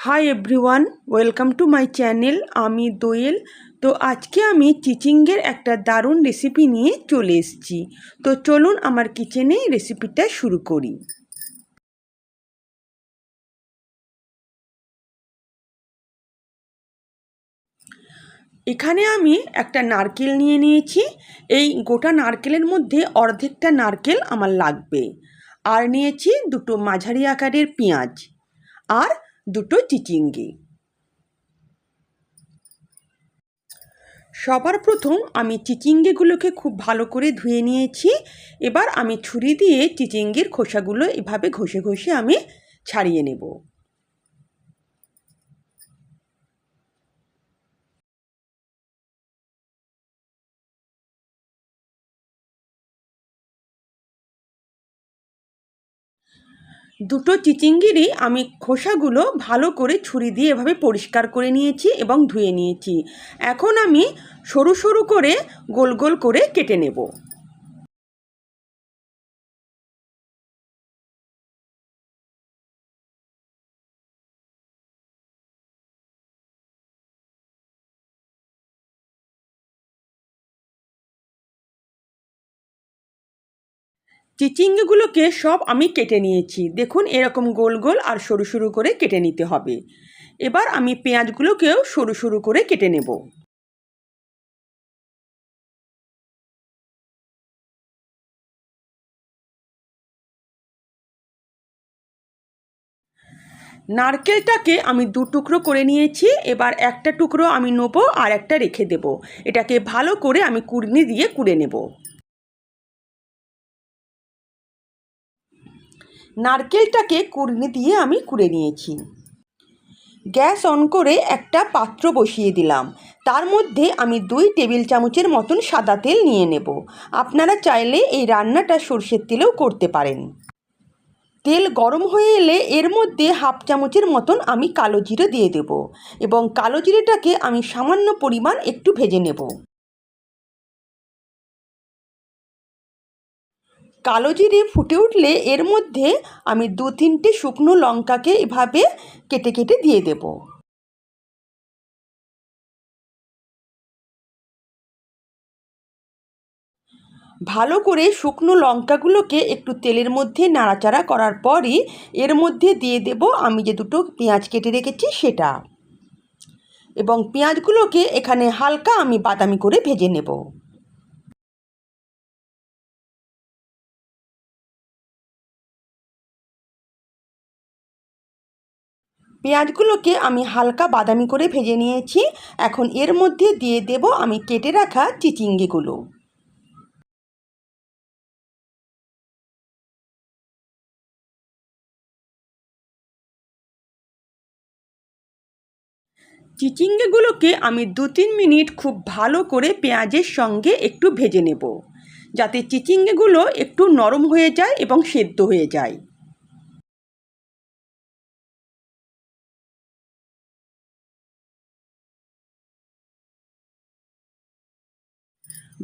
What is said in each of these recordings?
Hi everyone, welcome to my channel. আমি দোয়েল। তো আজকে আমি চিচিঙ্গের একটা দারুণ রেসিপি নিয়ে চলে এসেছি। তো চলুন আমার কিচেনে রেসিপিটা শুরু করি। এখানে আমি একটা নারকেল নিয়ে নিয়েছি। এই গোটা নারকেলের মধ্যে অর্ধেকটা নারকেল আমার লাগবে। আর নিয়েছি দুটো মাঝারি আকারের পেঁয়াজ আর দুটো চিচিঙ্গে। সবার প্রথম আমি চিচিঙ্গেগুলোকে খুব ভালো করে ধুয়ে নিয়েছি। এবার আমি ছুরি দিয়ে চিচিঙ্গের খোসাগুলো এভাবে ঘষে ঘষে আমি ছাড়িয়ে নেব। দুটো চিচিঙ্গেরই আমি খোসাগুলো ভালো করে ছুরি দিয়ে এভাবে পরিষ্কার করে নিয়েছি এবং ধুয়ে নিয়েছি। এখন আমি সরু সরু করে গোল গোল করে কেটে নেব। চিচিঙ্গেগুলোকে সব আমি কেটে নিয়েছি। দেখুন, এরকম গোল গোল আর সরু সরু করে কেটে নিতে হবে। এবার আমি পেঁয়াজগুলোকেও সরু সরু করে কেটে নেব। নারকেলটাকে আমি দু টুকরো করে নিয়েছি। এবার একটা টুকরো আমি নেব আর একটা রেখে দেব। এটাকে ভালো করে আমি কুড়নি দিয়ে কুড়ে নেব। নারকেলটাকে কুড়নি দিয়ে আমি কুড়ে নিয়েছি। গ্যাস অন করে একটা পাত্র বসিয়ে দিলাম। তার মধ্যে আমি 2 টেবিল চামচের মতন সাদা তেল নিয়ে নেব। আপনারা চাইলে এই রান্নাটা সরষের তেলেও করতে পারেন। তেল গরম হয়ে এলে এর মধ্যে হাফ চামচের মতন আমি কালো জিরে দিয়ে দেব এবং কালো জিরেটাকে আমি সামান্য পরিমাণ একটু ভেজে নেব। কালো জিরে ফুটে উঠলে এর মধ্যে আমি 2-3টে শুকনো লঙ্কাকে এভাবে কেটে কেটে দিয়ে দেব। ভালো করে শুকনো লঙ্কাগুলোকে একটু তেলের মধ্যে নাড়াচাড়া করার পরই এর মধ্যে দিয়ে দেব আমি যে দুটো পেঁয়াজ কেটে রেখেছি সেটা, এবং পেঁয়াজগুলোকে এখানে হালকা আমি বাদামি করে ভেজে নেব। পেঁয়াজগুলোকে আমি হালকা বাদামি করে ভেজে নিয়েছি। এখন এর মধ্যে দিয়ে দেব আমি কেটে রাখা চিচিঙ্গেগুলো। চিচিঙ্গেগুলোকে আমি 2-3 মিনিট খুব ভালো করে পেঁয়াজের সঙ্গে একটু ভেজে নেব, যাতে চিচিঙ্গেগুলো একটু নরম হয়ে যায় এবং সেদ্ধ হয়ে যায়।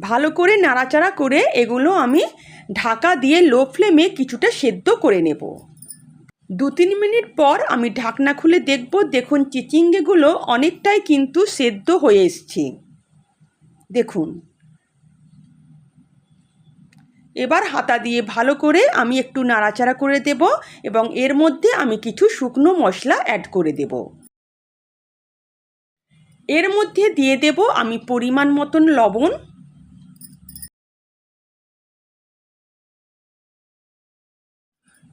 ভালো করে নাড়াচাড়া করে এগুলো আমি ঢাকা দিয়ে লো ফ্লেমে কিছুটা সেদ্ধ করে নেব। 2-3 মিনিট পর আমি ঢাকনা খুলে দেখব। দেখুন, চিচিঙ্গেগুলো অনেকটাই কিন্তু সেদ্ধ হয়ে এসছে। দেখুন, এবার হাতা দিয়ে ভালো করে আমি একটু নাড়াচাড়া করে দেব এবং এর মধ্যে আমি কিছু শুকনো মশলা অ্যাড করে দেব। এর মধ্যে দিয়ে দেব আমি পরিমাণ মতন লবণ,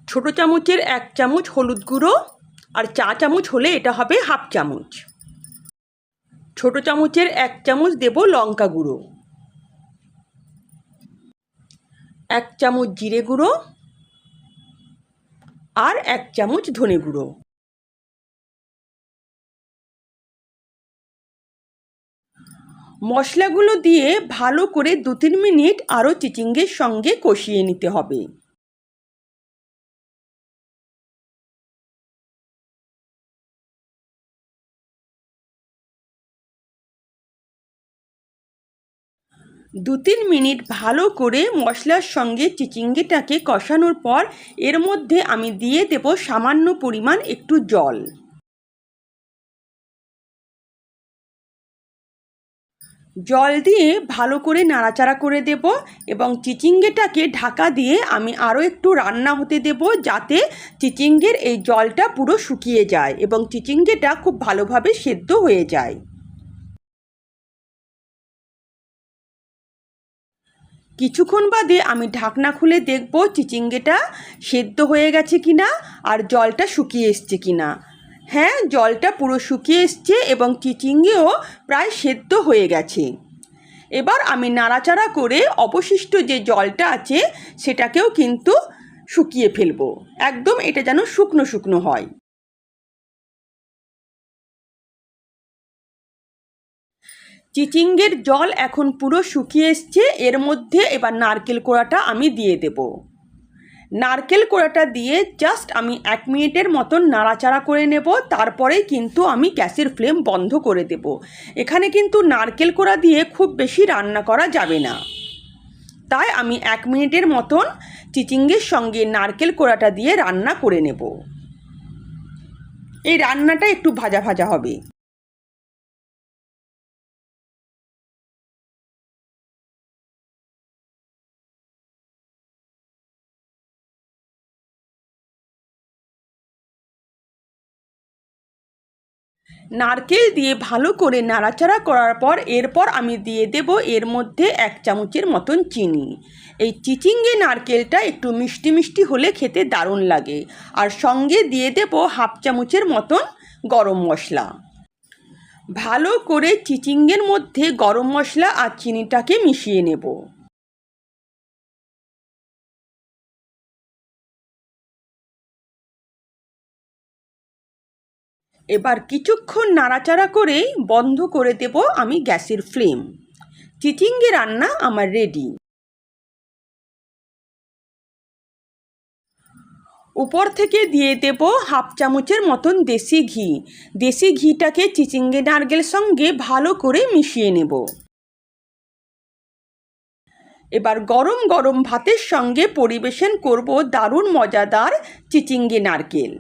ছোট চামচের 1 চামচ হলুদ গুঁড়ো, আর চা চামচ হলে এটা হবে হাফ চামচ। ছোট চামচের 1 চামচ দেব লঙ্কা গুঁড়ো, 1 চামচ জিরে গুঁড়ো আর 1 চামচ ধনে গুঁড়ো। মশলাগুলো দিয়ে ভালো করে 2-3 মিনিট আরও চিচিঙ্গের সঙ্গে কষিয়ে নিতে হবে। দু তিন মিনিট ভালো করে মশলার সঙ্গে চিচিঙ্গেটাকে কষানোর পর এর মধ্যে আমি দিয়ে দেব সামান্য পরিমাণ একটু জল। জল দিয়ে ভালো করে নাড়াচাড়া করে দেব এবং চিচিঙ্গেটাকে ঢাকা দিয়ে আমি আরও একটু রান্না হতে দেব, যাতে চিচিঙ্গের এই জলটা পুরো শুকিয়ে যায় এবং চিচিঙ্গেটা খুব ভালোভাবে সেদ্ধ হয়ে যায়। কিছুক্ষণ বাদে আমি ঢাকনা খুলে দেখব চিচিঙ্গেটা সেদ্ধ হয়ে গেছে কিনা আর জলটা শুকিয়ে এসছে কিনা। হ্যাঁ, জলটা পুরো শুকিয়ে এসছে এবং চিচিঙ্গেও প্রায় সেদ্ধ হয়ে গেছে। এবার আমি নাড়াচাড়া করে অবশিষ্ট যে জলটা আছে সেটাকেও কিন্তু শুকিয়ে ফেলবো, একদম এটা যেন শুকনো শুকনো হয়। চিচিঙ্গের জল এখন পুরো শুকিয়ে এসছে। এর মধ্যে এবার নারকেল কোড়াটা আমি দিয়ে দেব। নারকেল কোড়াটা দিয়ে জাস্ট আমি 1 মিনিটের মতন নাড়াচাড়া করে নেব, তারপরেই কিন্তু আমি গ্যাসের ফ্লেম বন্ধ করে দেব। এখানে কিন্তু নারকেল কোড়া দিয়ে খুব বেশি রান্না করা যাবে না, তাই আমি 1 মিনিটের মতন চিচিঙ্গের সঙ্গে নারকেল কোড়াটা দিয়ে রান্না করে নেব। এই রান্নাটা একটু ভাজা ভাজা হবে। নারকেল দিয়ে ভালো করে নাড়াচাড়া করার পর এরপর আমি দিয়ে দেব এর মধ্যে 1 চামচের মতন চিনি। এই চিচিঙ্গে নারকেলটা একটু মিষ্টি মিষ্টি হলে খেতে দারুণ লাগে। আর সঙ্গে দিয়ে দেব 1/2 চামচের মতন গরম মশলা। ভালো করে চিচিঙ্গের মধ্যে গরম মশলা আর চিনিটাকে মিশিয়ে নেব। এবার কিছুক্ষণ নাড়াচাড়া করেই বন্ধ করে দেব আমি গ্যাসের ফ্লেম। চিচিঙ্গে রান্না আমার রেডি। উপর থেকে দিয়ে দেব 1/2 চামচের মতন দেশি ঘি। দেশি ঘিটাকে চিচিঙ্গে নারকেল সঙ্গে ভালো করে মিশিয়ে নেব। এবার গরম গরম ভাতের সঙ্গে পরিবেশন করব দারুণ মজাদার চিচিঙ্গে নারকেল।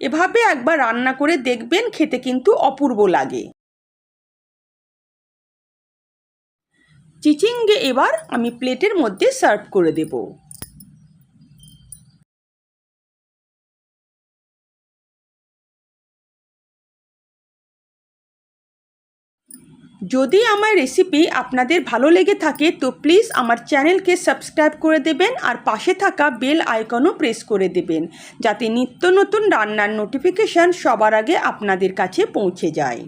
এভাবে একবার রান্না করে দেখবেন, খেতে কিন্তু অপূর্ব লাগে। চিচিঙ্গে এবার আমি প্লেটের মধ্যে সার্ভ করে দেব। যদি আমার রেসিপি আপনাদের ভালো লেগে থাকে তো প্লিজ আমার চ্যানেলকে সাবস্ক্রাইব করে দেবেন আর পাশে থাকা বেল আইকনও প্রেস করে দেবেন, যাতে নিত্য নতুন রান্নার নোটিফিকেশান সবার আগে আপনাদের কাছে পৌঁছে যায়।